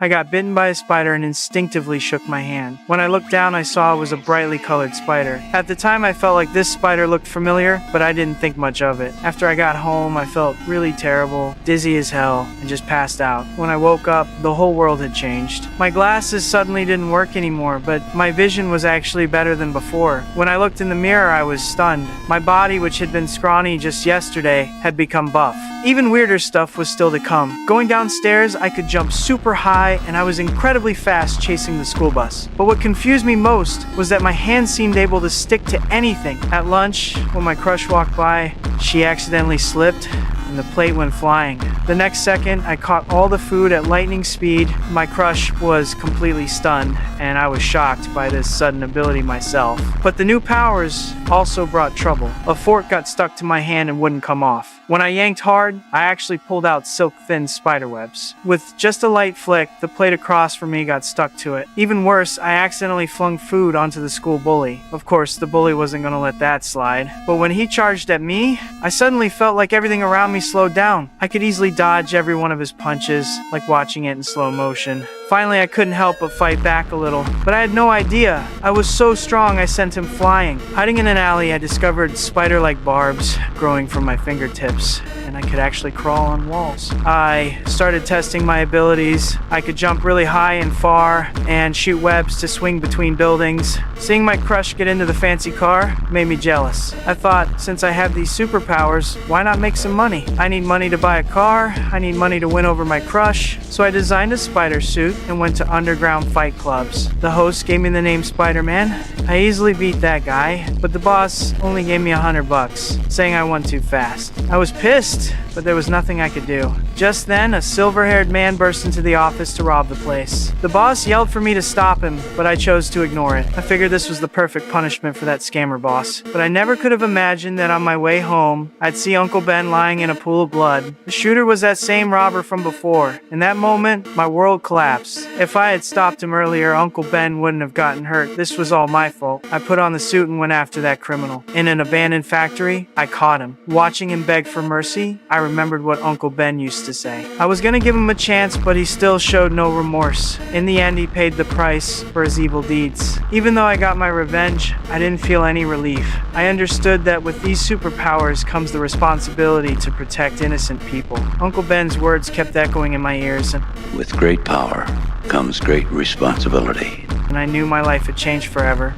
I got bitten by a spider and instinctively shook my hand. When I looked down, I saw it was a brightly colored spider. At the time, I felt like this spider looked familiar, but I didn't think much of it. After I got home, I felt really terrible, dizzy as hell, and just passed out. When I woke up, the whole world had changed. My glasses suddenly didn't work anymore, but my vision was actually better than before. When I looked in the mirror, I was stunned. My body, which had been scrawny just yesterday, had become buff. Even weirder stuff was still to come. Going downstairs, I could jump super high, and I was incredibly fast chasing the school bus. But what confused me most was that my hand seemed able to stick to anything. At lunch, when my crush walked by, she accidentally slipped, and the plate went flying. The next second, I caught all the food at lightning speed. My crush was completely stunned, and I was shocked by this sudden ability myself. But the new powers also brought trouble. A fork got stuck to my hand and wouldn't come off. When I yanked hard, I actually pulled out silk-thin spiderwebs. With just a light flick, the plate across from me got stuck to it. Even worse, I accidentally flung food onto the school bully. Of course, the bully wasn't going to let that slide. But when he charged at me, I suddenly felt like everything around me slowed down. I could easily dodge every one of his punches, like watching it in slow motion. Finally, I couldn't help but fight back a little, but I had no idea. I was so strong I sent him flying. Hiding in an alley, I discovered spider-like barbs growing from my fingertips, and I could actually crawl on walls. I started testing my abilities. I could jump really high and far and shoot webs to swing between buildings. Seeing my crush get into the fancy car made me jealous. I thought, since I have these superpowers, why not make some money? I need money to buy a car, I need money to win over my crush, so I designed a spider suit and went to underground fight clubs. The host gave me the name Spiderman. I easily beat that guy, but the boss only gave me $100, saying I won too fast. I was pissed, but there was nothing I could do. Just then, a silver-haired man burst into the office to rob the place. The boss yelled for me to stop him, but I chose to ignore it. I figured this was the perfect punishment for that scammer boss. But I never could have imagined that on my way home, I'd see Uncle Ben lying in a pool of blood. The shooter was that same robber from before. In that moment, my world collapsed. If I had stopped him earlier, Uncle Ben wouldn't have gotten hurt. This was all my fault. I put on the suit and went after that criminal. In an abandoned factory, I caught him. Watching him beg for mercy, I remembered what Uncle Ben used to say. I was gonna give him a chance, but he still showed no remorse. In the end, he paid the price for his evil deeds. Even though I got my revenge, I didn't feel any relief. I understood that with these superpowers comes the responsibility to protect innocent people. Uncle Ben's words kept echoing in my ears, With great power comes great responsibility. and I knew my life had changed forever.